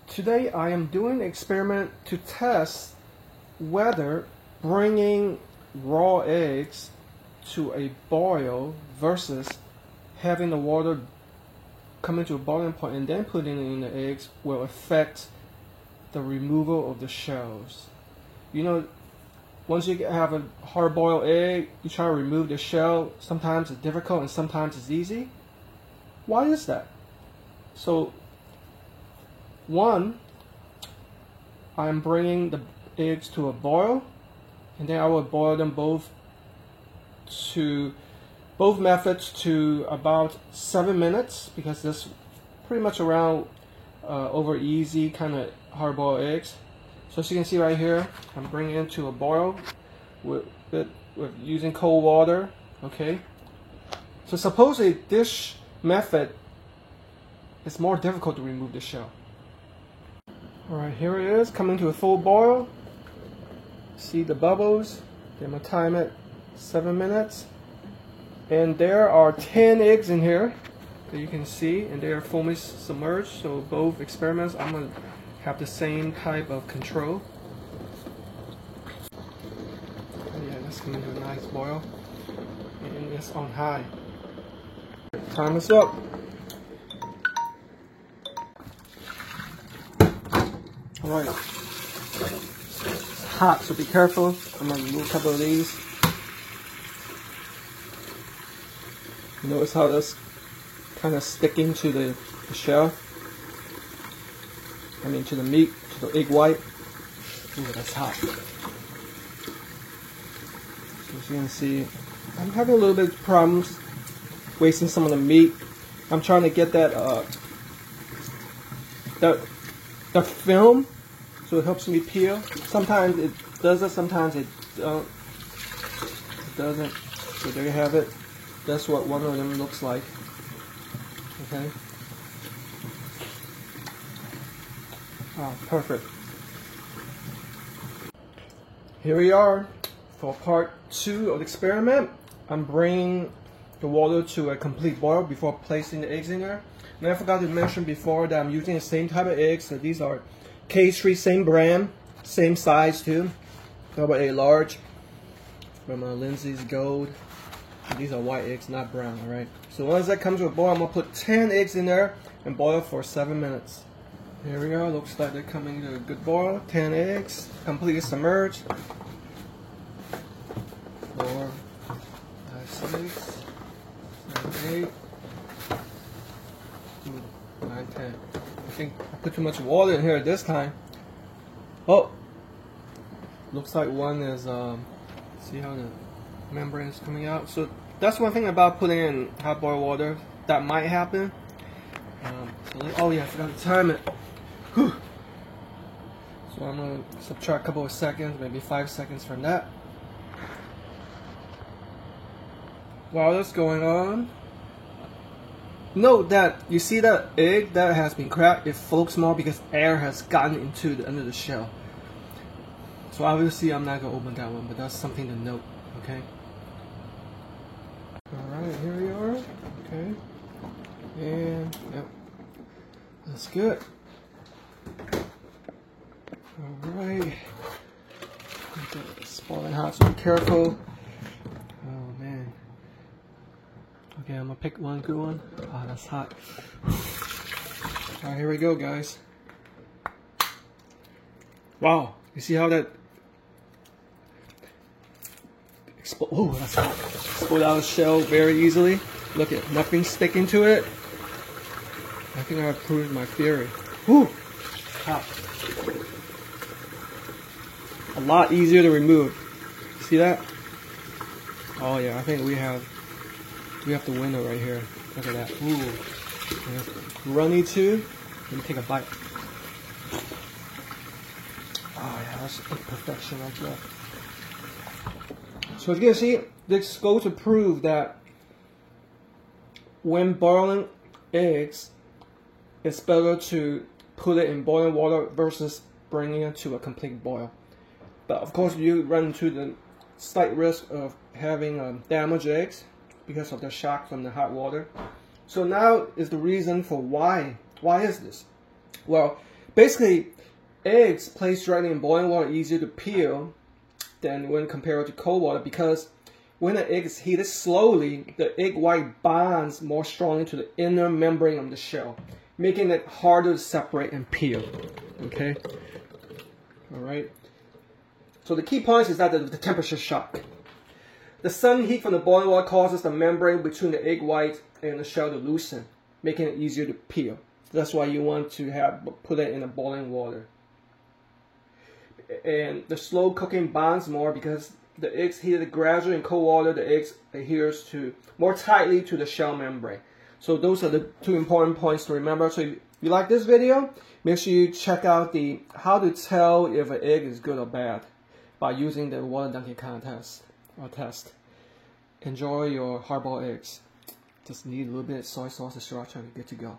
Today I am doing an experiment to test whether bringing raw eggs to a boil versus having the water come into a boiling point and then putting it in the eggs will affect the removal of the shells. You know, once you have a hard-boiled egg, you try to remove the shell. Sometimes it's difficult and sometimes it's easy. Why is that? So, one, I'm bringing the eggs to a boil, and then I will boil them both methods to about 7 minutes, because that's pretty much around over easy kind of hard-boiled eggs. So as you can see right here, I'm bringing it to a boil with using cold water. Okay. So supposedly this method is more difficult to remove the shell. Alright, here it is, coming to a full boil. See the bubbles? I'm going to time it 7 minutes. And there are 10 eggs in here that you can see, and they are fully submerged. So both experiments, I'm going to have the same type of control. Yeah, that's coming to a nice boil. And it's on high. Time is up. Alright, it's hot, so be careful. I'm going to remove a couple of these. You notice how that's kind of sticking to the shell? I mean to the meat, to the egg white. Ooh, that's hot. So as you can see, I'm having a little bit of problems wasting some of the meat. I'm trying to get that the film, so it helps me peel. Sometimes it does it, sometimes it doesn't. So there you have it. That's what one of them looks like. Okay. Oh, perfect. Here we are for part 2 of the experiment. I'm bringing the water to a complete boil before placing the eggs in there. And I forgot to mention before that I'm using the same type of eggs. So these are Case-Free, same brand, same size too. Double A large from Lindsay's Gold. And these are white eggs, not brown, alright? So once that comes to a boil, I'm going to put 10 eggs in there and boil for 7 minutes. Here we are, looks like they're coming to a good boil. 10 eggs, completely submerged. 4, 5, 6, 7, 8, 9, 10. I think I put too much water in here this time. Oh! Looks like one is, see how the membrane is coming out? So that's one thing about putting in hot boiled water that might happen. Oh yeah, I forgot to time it. Whew. So I'm going to subtract a couple of seconds, maybe 5 seconds from that. While that's going on, note that you see that egg that has been cracked, it floats more because air has gotten into the under the shell. So obviously I'm not going to open that one, but that's something to note, okay? Alright, here we are. Okay. And, yep. That's good. Alright. It's boiling hot, so be careful. Oh man. Okay, I'm gonna pick one good one. Ah, that's hot. Alright, here we go, guys. Wow, you see how that oh, that's hot. Explode out of the shell very easily. Look at nothing sticking to it. I think I've proved my theory. Whew, hot. A lot easier to remove. See that? Oh yeah, I think we have the winner right here. Look at that. Ooh. Runny too. Let me take a bite. Oh yeah, that's perfection right there. So as you can see, this goes to prove that when boiling eggs, it's better to put it in boiling water versus bringing it to a complete boil. But of course, you run into the slight risk of having damaged eggs because of the shock from the hot water. So now is the reason for why. Why is this? Well, basically, eggs placed directly in boiling water are easier to peel than when compared to cold water, because when an egg is heated slowly, the egg white bonds more strongly to the inner membrane of the shell, making it harder to separate and peel. Okay? Alright? So the key points is that the temperature shock. The sudden heat from the boiling water causes the membrane between the egg white and the shell to loosen, making it easier to peel. That's why you want to put it in the boiling water. And the slow cooking bonds more because the eggs heated gradually in cold water, the eggs adheres more tightly to the shell membrane. So those are the two important points to remember. So if you like this video, make sure you check out the how to tell if an egg is good or bad by using the water dunking kind of test. Enjoy your hard-boiled eggs. Just need a little bit of soy sauce and sriracha and you're good to go.